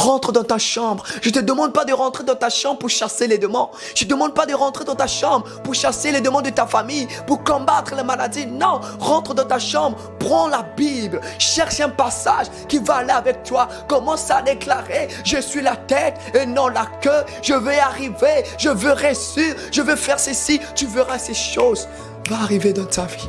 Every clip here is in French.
rentre dans ta chambre. Je ne te demande pas de rentrer dans ta chambre pour chasser les démons. Je ne te demande pas de rentrer dans ta chambre pour chasser les démons de ta famille, pour combattre les maladies. Non, rentre dans ta chambre, prends la Bible, cherche un passage qui va aller avec toi. Commence à déclarer, je suis la tête et non la queue. Je vais arriver, je veux réussir, je veux faire ceci. Tu verras ces choses va arriver dans ta vie.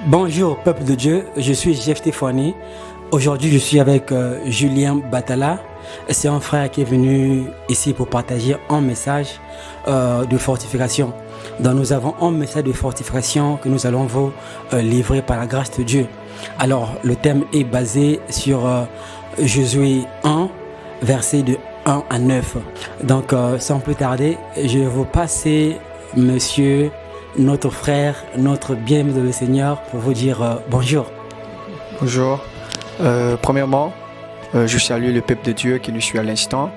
Bonjour peuple de Dieu, je suis Jeff Stéphanie. Aujourd'hui je suis avec Julien Batala. C'est un frère qui est venu ici pour partager un message de fortification. Donc nous avons un message de fortification que nous allons vous livrer par la grâce de Dieu. Alors le thème est basé sur Josué 1, versets de 1 à 9. Donc sans plus tarder, je vais vous passer monsieur notre frère, notre bien-aimé dans le Seigneur, pour vous dire bonjour. Bonjour. Premièrement, je salue le peuple de Dieu qui nous suit à l'instant.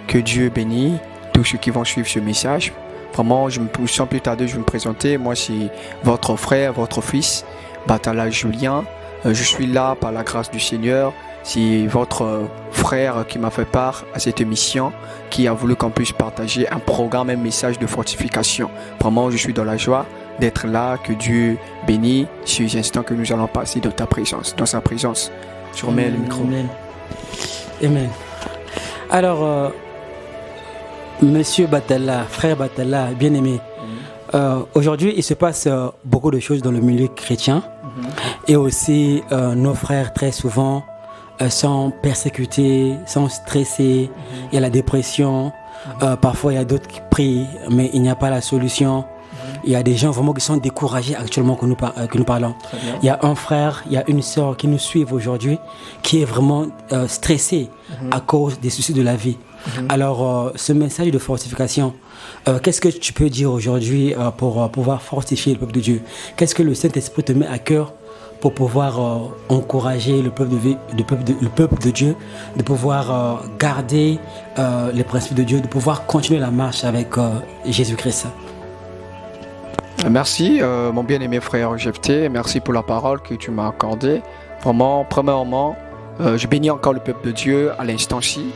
Que Dieu bénisse tous ceux qui vont suivre ce message. Vraiment, sans plus tarder, je vais me présenter. Moi, c'est votre frère, votre fils, Batala Julien. Je suis là par la grâce du Seigneur. C'est votre frère qui m'a fait part à cette émission, qui a voulu qu'on puisse partager un programme, un message de fortification. Vraiment, je suis dans la joie d'être là. Que Dieu bénisse ces instants que nous allons passer dans ta présence, dans sa présence. Je remets le micro. Amen. Amen. Alors, monsieur Batala, frère Batala, bien-aimé, aujourd'hui, il se passe beaucoup de choses dans le milieu chrétien. Et aussi, nos frères, très souvent, sont persécutés, sont stressés, il y a la dépression, parfois il y a d'autres qui prient, mais il n'y a pas la solution. Il y a des gens vraiment qui sont découragés actuellement que nous parlons. Il y a un frère, il y a une sœur qui nous suivent aujourd'hui, qui est vraiment stressé à cause des soucis de la vie. Alors, ce message de fortification, qu'est-ce que tu peux dire aujourd'hui pour pouvoir fortifier le peuple de Dieu? Qu'est-ce que le Saint-Esprit te met à cœur pour pouvoir encourager le peuple de Dieu, de pouvoir garder les principes de Dieu, de pouvoir continuer la marche avec Jésus-Christ? Merci mon bien-aimé frère Jephté, merci pour la parole que tu m'as accordée. Vraiment, premièrement, je bénis encore le peuple de Dieu à l'instant-ci.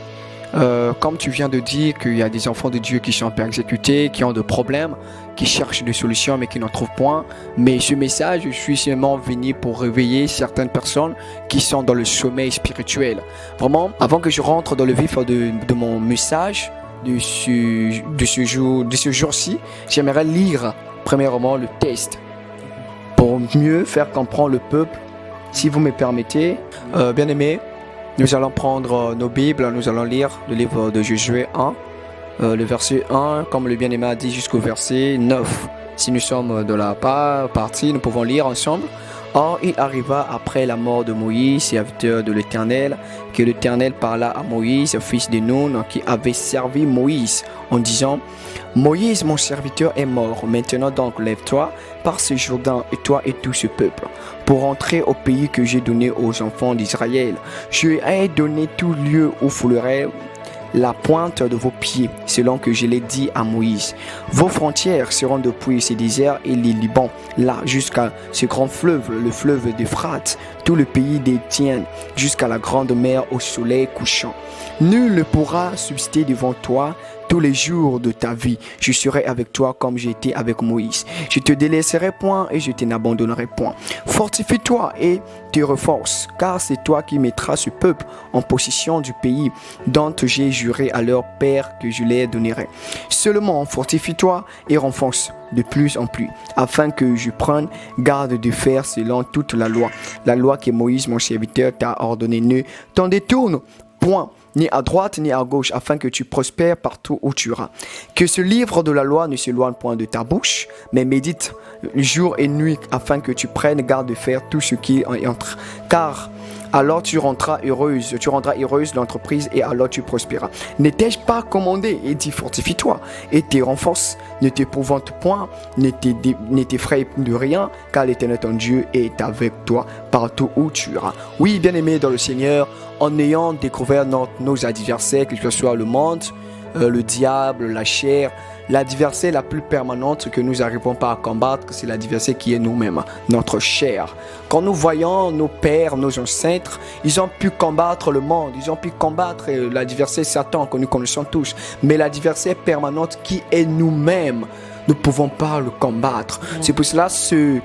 Comme tu viens de dire qu'il y a des enfants de Dieu qui sont persécutés, qui ont des problèmes, qui cherchent des solutions mais qui n'en trouvent point. Mais ce message, je suis seulement venu pour réveiller certaines personnes qui sont dans le sommeil spirituel. Vraiment, avant que je rentre dans le vif de mon message de ce jour-ci, j'aimerais lire premièrement le texte pour mieux faire comprendre le peuple. Si vous me permettez, bien-aimés, nous allons prendre nos Bibles, nous allons lire le livre de Josué 1, le verset 1, comme le bien-aimé a dit, jusqu'au verset 9. Si nous sommes de la partie, nous pouvons lire ensemble. Or, il arriva après la mort de Moïse, serviteur de l'Éternel, que l'Éternel parla à Moïse, fils de Nun, qui avait servi Moïse, en disant: Moïse, mon serviteur, est mort. Maintenant donc, lève-toi par ce Jourdain, et toi et tout ce peuple, pour entrer au pays que j'ai donné aux enfants d'Israël. Je ai donné tout lieu où foulerait la pointe de vos pieds, selon que je l'ai dit à Moïse. Vos frontières seront depuis ce désert et les Liban, là jusqu'à ce grand fleuve, le fleuve d'Euphrate, tout le pays d'Étienne, jusqu'à la grande mer au soleil couchant. Nul ne pourra subsister devant toi tous les jours de ta vie. Je serai avec toi comme j'étais avec Moïse. Je te délaisserai point et je t'abandonnerai point. Fortifie-toi et te renforce, car c'est toi qui mettras ce peuple en possession du pays dont j'ai juré à leur père que je les donnerai. Seulement fortifie-toi et renforce de plus en plus, afin que je prenne garde de faire selon toute la loi que Moïse mon serviteur t'a ordonné. Ne t'en détourne point, ni à droite ni à gauche, afin que tu prospères partout où tu iras. Que ce livre de la loi ne s'éloigne point de ta bouche, mais médite jour et nuit, afin que tu prennes garde de faire tout ce qui en entre. Car alors tu rendras heureuse l'entreprise et alors tu prospéreras. N'étais-je pas commandé et dit fortifie-toi et te renforce, ne t'épouvante point, ne t'effraie de rien, car l'Éternel ton Dieu est avec toi partout où tu iras. Oui, bien-aimé dans le Seigneur, en ayant découvert nos adversaires, que ce soit le monde, le diable, la chair. L'adversaire la plus permanente que nous n'arrivons pas à combattre, c'est l'adversaire qui est nous-mêmes, notre chair. Quand nous voyons nos pères, nos ancêtres, ils ont pu combattre le monde, ils ont pu combattre l'adversaire Satan que nous connaissons tous. Mais l'adversaire permanente qui est nous-mêmes, nous ne pouvons pas le combattre. C'est pour cela ce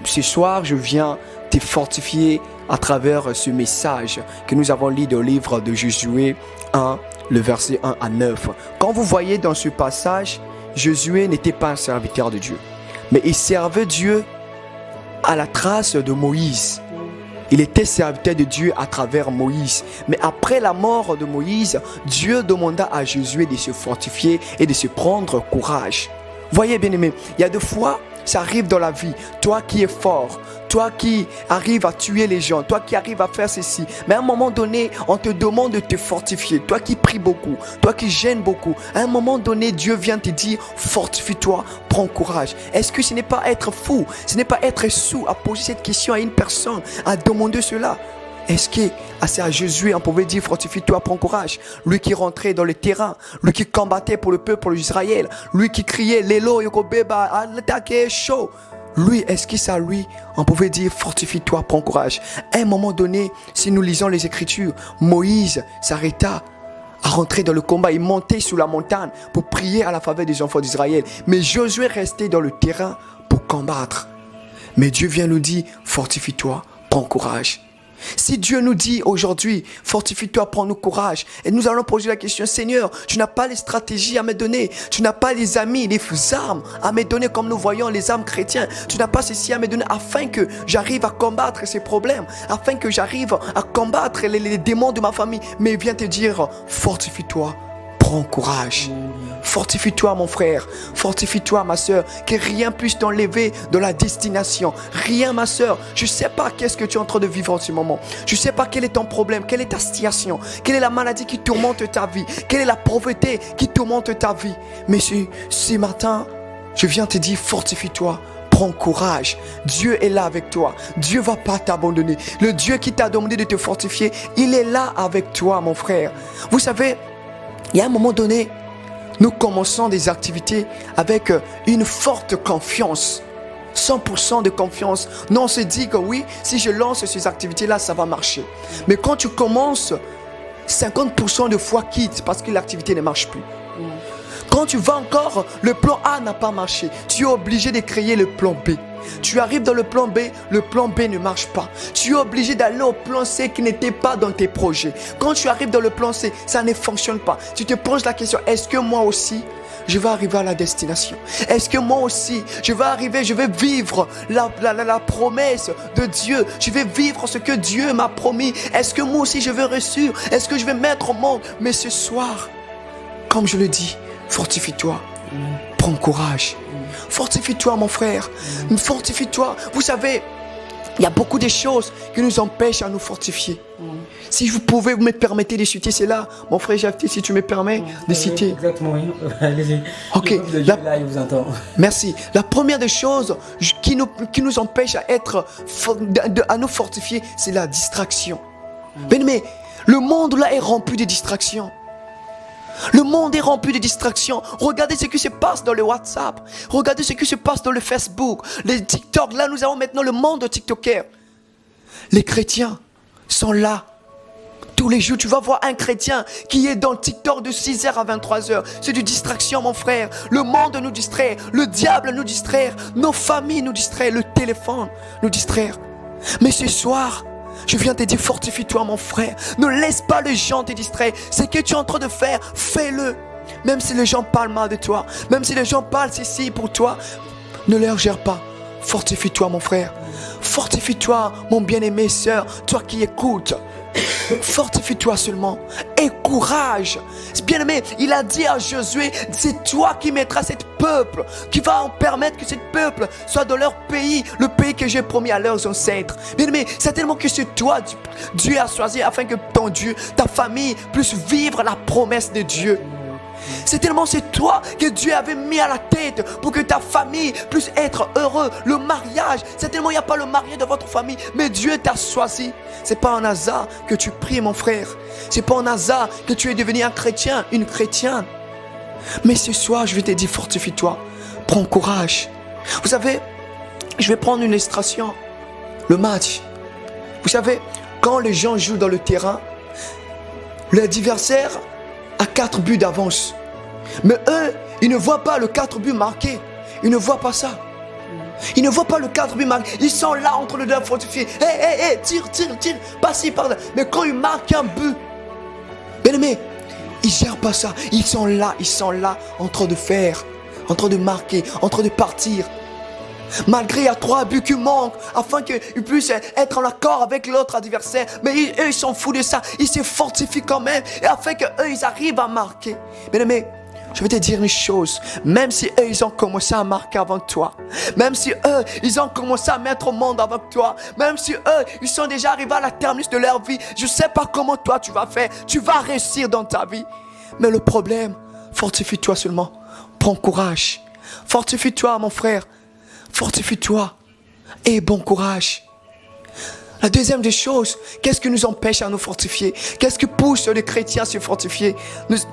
soir, je viens te fortifier à travers ce message que nous avons lu dans le livre de Josué 1, le verset 1 à 9. Quand vous voyez dans ce passage, Josué n'était pas un serviteur de Dieu, mais il servait Dieu à la trace de Moïse. Il était serviteur de Dieu à travers Moïse. Mais après la mort de Moïse, Dieu demanda à Josué de se fortifier et de se prendre courage. Voyez bien aimé, il y a des fois, ça arrive dans la vie, toi qui es fort, toi qui arrives à tuer les gens, toi qui arrives à faire ceci. Mais à un moment donné, on te demande de te fortifier. Toi qui pries beaucoup, toi qui gênes beaucoup. À un moment donné, Dieu vient te dire, fortifie-toi, prends courage. Est-ce que ce n'est pas être fou, ce n'est pas être sous à poser cette question à une personne, à demander cela? Est-ce qu'à Josué, on pouvait dire, fortifie-toi, prends courage. Lui qui rentrait dans le terrain, lui qui combattait pour le peuple d'Israël, lui qui criait, Lélo, Yokobeba, attaquez, chaud. Lui, est-ce que ça, lui, on pouvait dire, fortifie-toi, prends courage. À un moment donné, si nous lisons les Écritures, Moïse s'arrêta à rentrer dans le combat. Il montait sur la montagne pour prier à la faveur des enfants d'Israël. Mais Josué restait dans le terrain pour combattre. Mais Dieu vient nous dire, fortifie-toi, prends courage. Si Dieu nous dit aujourd'hui, fortifie-toi, prends-nous courage, et nous allons poser la question, Seigneur, tu n'as pas les stratégies à me donner, tu n'as pas les amis, les armes à me donner comme nous voyons les armes chrétiens, tu n'as pas ceci à me donner afin que j'arrive à combattre ces problèmes, afin que j'arrive à combattre les démons de ma famille. Mais il vient te dire, fortifie-toi, prends courage. Fortifie-toi mon frère, fortifie-toi ma soeur, que rien puisse t'enlever de la destination. Rien ma soeur, je ne sais pas qu'est-ce que tu es en train de vivre en ce moment. Je ne sais pas quel est ton problème, quelle est ta situation, quelle est la maladie qui tourmente ta vie, quelle est la pauvreté qui tourmente ta vie. Mais ce matin, je viens te dire fortifie-toi. Prends courage, Dieu est là avec toi, Dieu ne va pas t'abandonner. Le Dieu qui t'a demandé de te fortifier, il est là avec toi mon frère. Vous savez, il y a un moment donné, nous commençons des activités avec une forte confiance, 100% de confiance. Nous on se dit que oui, si je lance ces activités-là, ça va marcher. Mais quand tu commences, 50% de fois quitte parce que l'activité ne marche plus. Quand tu vas encore, le plan A n'a pas marché. Tu es obligé de créer le plan B. Tu arrives dans le plan B ne marche pas. Tu es obligé d'aller au plan C qui n'était pas dans tes projets. Quand tu arrives dans le plan C, ça ne fonctionne pas. Tu te poses la question, est-ce que moi aussi, je vais arriver à la destination? Est-ce que moi aussi, je vais vivre la promesse de Dieu? Je vais vivre ce que Dieu m'a promis. Est-ce que moi aussi, je vais réussir? Est-ce que je vais mettre au monde? Mais ce soir, comme je le dis, fortifie-toi. Prends courage. Fortifie-toi mon frère. Fortifie-toi. Vous savez, il y a beaucoup de choses qui nous empêchent à nous fortifier. Si vous pouvez me permettre de citer cela, mon frère Jafté, si tu me permets de citer. Exactement, oui. Allez-y. Ok. Là, il vous entend. Merci. La première des choses qui nous empêche à nous fortifier, c'est la distraction. Mais le monde là est rempli de distractions. Le monde est rempli de distractions. Regardez ce qui se passe dans le WhatsApp. Regardez ce qui se passe dans le Facebook, les TikTok. Là, nous avons maintenant le monde de TikTokers. Les chrétiens sont là. Tous les jours, tu vas voir un chrétien qui est dans TikTok de 6h à 23h. C'est de distraction, mon frère. Le monde nous distrait. Le diable nous distrait. Nos familles nous distraient. Le téléphone nous distrait. Mais ce soir, je viens te dire, fortifie-toi mon frère. Ne laisse pas les gens te distraire. Ce que tu es en train de faire, fais-le. Même si les gens parlent mal de toi, même si les gens parlent ceci pour toi, ne leur gère pas. Fortifie-toi mon frère. Fortifie-toi mon bien-aimé sœur, toi qui écoutes. Fortifie-toi seulement et courage. Bien aimé, il a dit à Josué, c'est toi qui mettras ce peuple, qui va en permettre que ce peuple soit dans leur pays, le pays que j'ai promis à leurs ancêtres. Bien aimé, c'est tellement que c'est toi, Dieu a choisi afin que ton Dieu, ta famille puisse vivre la promesse de Dieu. C'est tellement c'est toi que Dieu avait mis à la tête pour que ta famille puisse être heureux. Le mariage, c'est tellement il n'y a pas le mariage de votre famille, mais Dieu t'a choisi. C'est pas un hasard que tu pries mon frère. C'est pas un hasard que tu es devenu un chrétien, une chrétienne. Mais ce soir, je vais te dire, fortifie-toi. Prends courage. Vous savez, je vais prendre une illustration. Le match. Vous savez, quand les gens jouent dans le terrain, l'adversaire a 4 buts d'avance. Mais eux, ils ne voient pas le 4 buts marqués. Ils ne voient pas ça. Ils ne voient pas le 4 buts marqués. Ils sont là entre les deux fortifiés. Tire, pas ci, par là. Mais quand ils marquent un but, bien aimé, ils ne gèrent pas ça. Ils sont là en train de faire, en train de marquer, en train de partir. Malgré il y a 3 buts qui manquent, afin qu'ils puissent être en accord avec l'autre adversaire. Mais eux, ils s'en foutent de ça. Ils se fortifient quand même, et afin qu'eux, ils arrivent à marquer. Bien aimé, je vais te dire une chose, même si eux, ils ont commencé à marquer avant toi, même si eux, ils ont commencé à mettre au monde avant toi, même si eux, ils sont déjà arrivés à la terminus de leur vie, je ne sais pas comment toi tu vas faire, tu vas réussir dans ta vie. Mais le problème, fortifie-toi seulement, prends courage, fortifie-toi mon frère, fortifie-toi et bon courage. La deuxième des choses, qu'est-ce qui nous empêche à nous fortifier? Qu'est-ce qui pousse les chrétiens à se fortifier?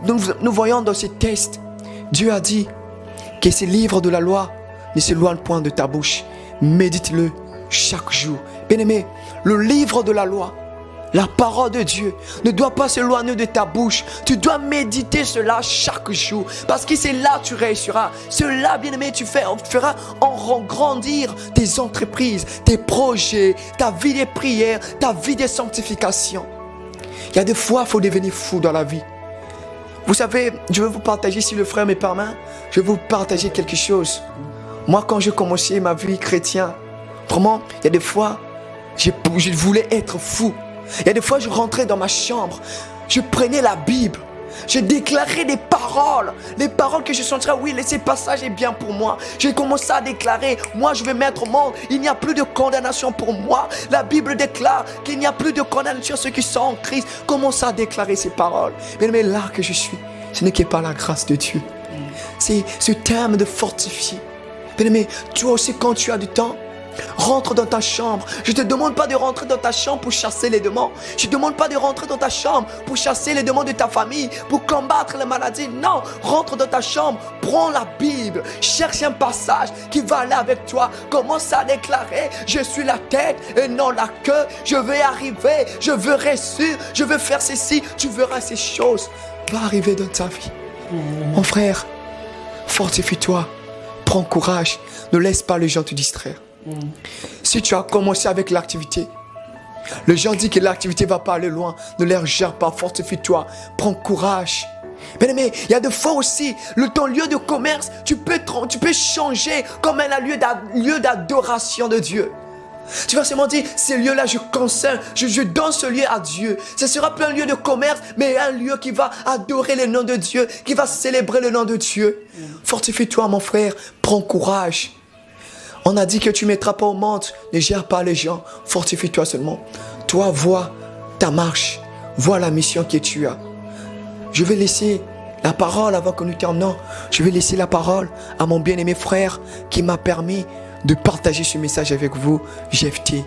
Nous voyons dans ces textes, Dieu a dit que ces livres de la loi ne s'éloignent point de ta bouche. Médite-le chaque jour. Bien-aimé, le livre de la loi, la parole de Dieu ne doit pas s'éloigner de ta bouche. Tu dois méditer cela chaque jour. Parce que c'est là que tu réussiras. Cela, bien-aimé, tu feras en grandir tes entreprises, tes projets, ta vie de prière, ta vie de sanctification. Il y a des fois, il faut devenir fou dans la vie. Vous savez, je vais vous partager, si le frère me permet, je vais vous partager quelque chose. Moi, quand j'ai commencé ma vie chrétienne, vraiment, il y a des fois, je voulais être fou. Il y a des fois, je rentrais dans ma chambre, je prenais la Bible, je déclarais des paroles, les paroles que je sentirais, oui, ce passage est bien pour moi. J'ai commencé à déclarer, moi je vais mettre au monde, il n'y a plus de condamnation pour moi. La Bible déclare qu'il n'y a plus de condamnation à ceux qui sont en Christ. Commence à déclarer ces paroles. Mais là que je suis, ce n'est que par la grâce de Dieu. C'est ce terme de fortifier. Mais toi aussi, quand tu as du temps, rentre dans ta chambre. Je ne te demande pas de rentrer dans ta chambre pour chasser les démons. Je ne te demande pas de rentrer dans ta chambre pour chasser les démons de ta famille, pour combattre les maladies. Non, rentre dans ta chambre, prends la Bible, cherche un passage qui va aller avec toi. Commence à déclarer, je suis la tête et non la queue. Je vais arriver, je veux réussir, je veux faire ceci. Tu verras ces choses va arriver dans ta vie. Mon frère, fortifie-toi, prends courage, ne laisse pas les gens te distraire. Si tu as commencé avec l'activité, les gens disent que l'activité ne va pas aller loin, ne les gère pas, fortifie-toi, prends courage. Mais il y a des fois aussi, ton lieu de commerce, tu peux changer comme un lieu d'adoration de Dieu. Tu vas seulement dire, ce lieu-là, je consacre, je donne ce lieu à Dieu. Ce sera pas un lieu de commerce, mais un lieu qui va adorer le nom de Dieu, qui va célébrer le nom de Dieu. Fortifie-toi, mon frère, prends courage. On a dit que tu ne mettras pas au monde, ne gère pas les gens, fortifie-toi seulement. Toi, vois ta marche, vois la mission que tu as. Je vais laisser la parole avant que nous terminons. Je vais laisser la parole à mon bien-aimé frère qui m'a permis de partager ce message avec vous, Jephté.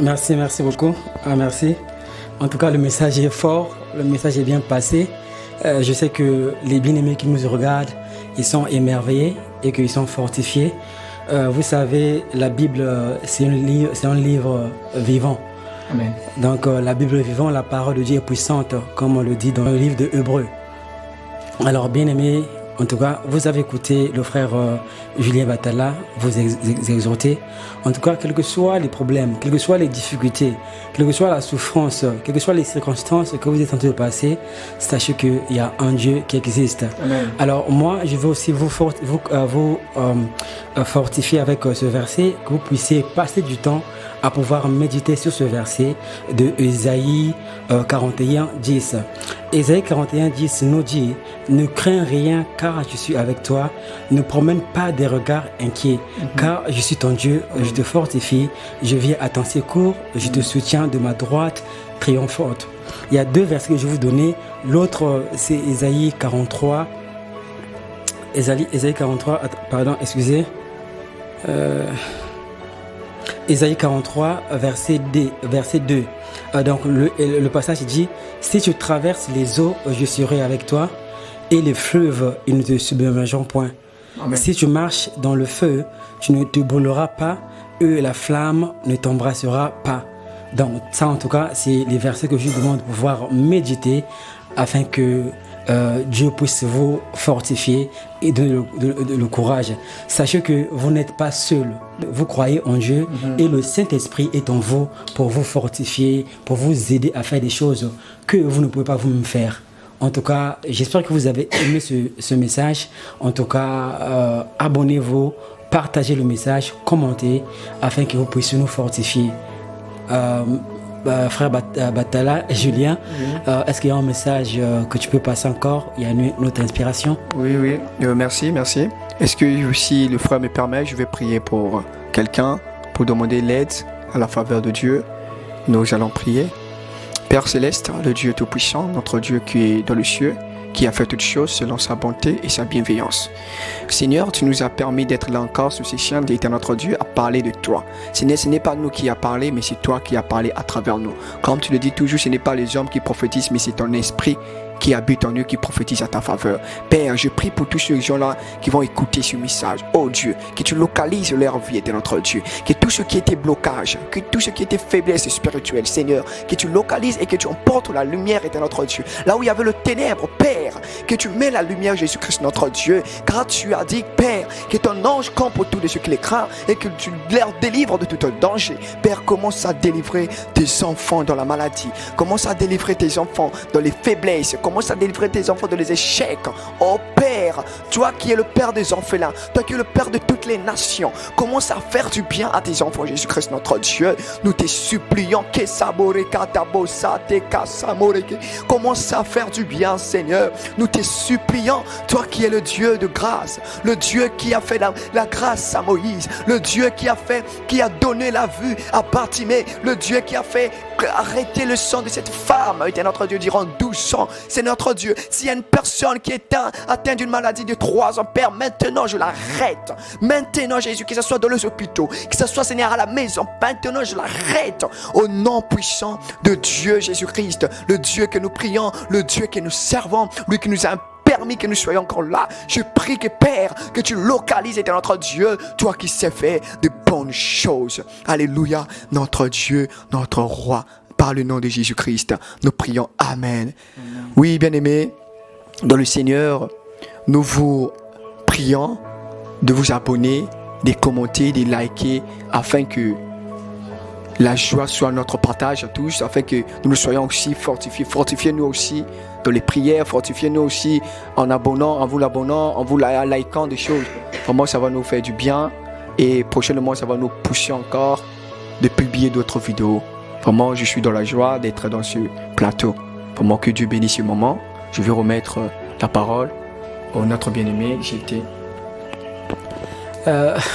Merci beaucoup. Merci. En tout cas, le message est fort, le message est bien passé. Je sais que les bien-aimés qui nous regardent, ils sont émerveillés et qu'ils sont fortifiés. Vous savez, la Bible, c'est un livre vivant. Amen. Donc, la Bible est vivante, la parole de Dieu est puissante, comme on le dit dans le livre de Hébreux. Alors, bien-aimés, en tout cas, vous avez écouté le frère Julien Batalla vous exhorter. En tout cas, quels que soient les problèmes, quelles que soient les difficultés, quelle que soit la souffrance, quelles que soient les circonstances que vous êtes en train de passer, sachez qu'il y a un Dieu qui existe. Amen. Alors moi, je veux aussi vous fortifier avec ce verset, que vous puissiez passer du temps à pouvoir méditer sur ce verset de Ésaïe 41, 10. Ésaïe 41, 10 nous dit « Ne crains rien car je suis avec toi, ne promène pas des regards inquiets, car je suis ton Dieu, je te fortifie, je viens à ton secours, je te soutiens de ma droite triomphante. » Il y a deux versets que je vais vous donner. L'autre, c'est Ésaïe 43. Ésaïe 43, pardon, excusez. Ésaïe 43, verset 2. Donc le passage dit « Si tu traverses les eaux, je serai avec toi. et les fleuves, ils ne te submergeront point. Amen. Si tu marches dans le feu, tu ne te brûleras pas, et la flamme ne t'embrassera pas. Donc ça, en tout cas, c'est les versets que je vous demande de pouvoir méditer afin que Dieu puisse vous fortifier et donner le courage. Sachez que vous n'êtes pas seul. Vous croyez en Dieu et le Saint-Esprit est en vous pour vous fortifier, pour vous aider à faire des choses que vous ne pouvez pas vous-même faire. En tout cas, j'espère que vous avez aimé ce message. En tout cas, abonnez-vous, partagez le message, commentez afin que vous puissiez nous fortifier. Frère Batala, Julien, est-ce qu'il y a un message que tu peux passer encore? Il y a une autre inspiration? Oui, merci. Est-ce que si le frère me permet, je vais prier pour quelqu'un, pour demander l'aide à la faveur de Dieu. Nous allons prier. Père Céleste, le Dieu Tout-Puissant, notre Dieu qui est dans le ciel, qui a fait toutes choses selon sa bonté et sa bienveillance. Seigneur, tu nous as permis d'être là encore sous ces chaînes, d'être notre Dieu, à parler de toi. Seigneur, ce n'est pas nous qui a parlé, mais c'est toi qui as parlé à travers nous. Comme tu le dis toujours, ce n'est pas les hommes qui prophétisent, mais c'est ton esprit qui habite en eux, qui prophétise à ta faveur. Père, je prie pour tous ces gens-là qui vont écouter ce message. Oh Dieu, que tu localises leur vie de notre Dieu. Que tout ce qui était blocage, que tout ce qui était faiblesse spirituelle, Seigneur, que tu localises et que tu emportes la lumière de notre Dieu. Là où il y avait le ténèbre, Père, que tu mets la lumière, Jésus-Christ, notre Dieu. Car tu as dit, Père, que ton ange campe autour de ceux qui les craignent et que tu leur délivres de tout danger. Père, commence à délivrer tes enfants dans la maladie. Commence à délivrer tes enfants dans les faiblesses. Commence à délivrer tes enfants de les échecs. Oh Père, toi qui es le Père des orphelins, toi qui es le Père de toutes les nations, commence à faire du bien à tes enfants, Jésus-Christ notre Dieu. Nous te supplions que commence à faire du bien, Seigneur. Nous te supplions, toi qui es le Dieu de grâce, le Dieu qui a fait la grâce à Moïse, le Dieu qui a donné la vue à Bartimée, le Dieu qui a fait arrêter le sang de cette femme, était notre Dieu durant 12 ans. C'est notre Dieu. S'il y a une personne qui est atteinte d'une maladie de 3 ans, Père, maintenant je l'arrête. Maintenant, Jésus, que ce soit dans les hôpitaux, que ce soit, Seigneur, à la maison, maintenant je l'arrête. Au nom puissant de Dieu Jésus-Christ, le Dieu que nous prions, le Dieu que nous servons, lui qui nous a permis que nous soyons encore là. Je prie que Père, que tu localises et notre Dieu, toi qui sais faire de bonnes choses. Alléluia, notre Dieu, notre roi, par le nom de Jésus-Christ, nous prions Amen. Oui, bien-aimés, dans le Seigneur, nous vous prions de vous abonner, de commenter, de liker, afin que la joie soit notre partage à tous, afin que nous soyons aussi fortifiés. Fortifiez-nous aussi dans les prières, fortifiez-nous aussi en abonnant, en vous l'abonnant, en vous likant des choses. Vraiment, ça va nous faire du bien et prochainement, ça va nous pousser encore de publier d'autres vidéos. Vraiment, je suis dans la joie d'être dans ce plateau. Vraiment, que Dieu bénisse ce moment. Je vais remettre la parole à notre bien-aimé JT.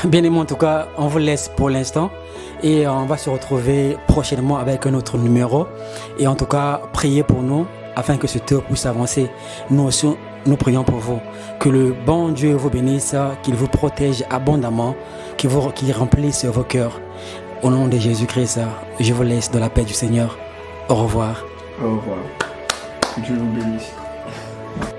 Bien-aimé, en tout cas, on vous laisse pour l'instant et on va se retrouver prochainement avec un autre numéro. Et en tout cas, priez pour nous afin que ce temps puisse avancer. Nous aussi, nous prions pour vous. Que le bon Dieu vous bénisse, qu'il vous protège abondamment, qu'il remplisse vos cœurs. Au nom de Jésus-Christ, je vous laisse dans la paix du Seigneur. Au revoir. Au revoir. Que Dieu vous bénisse.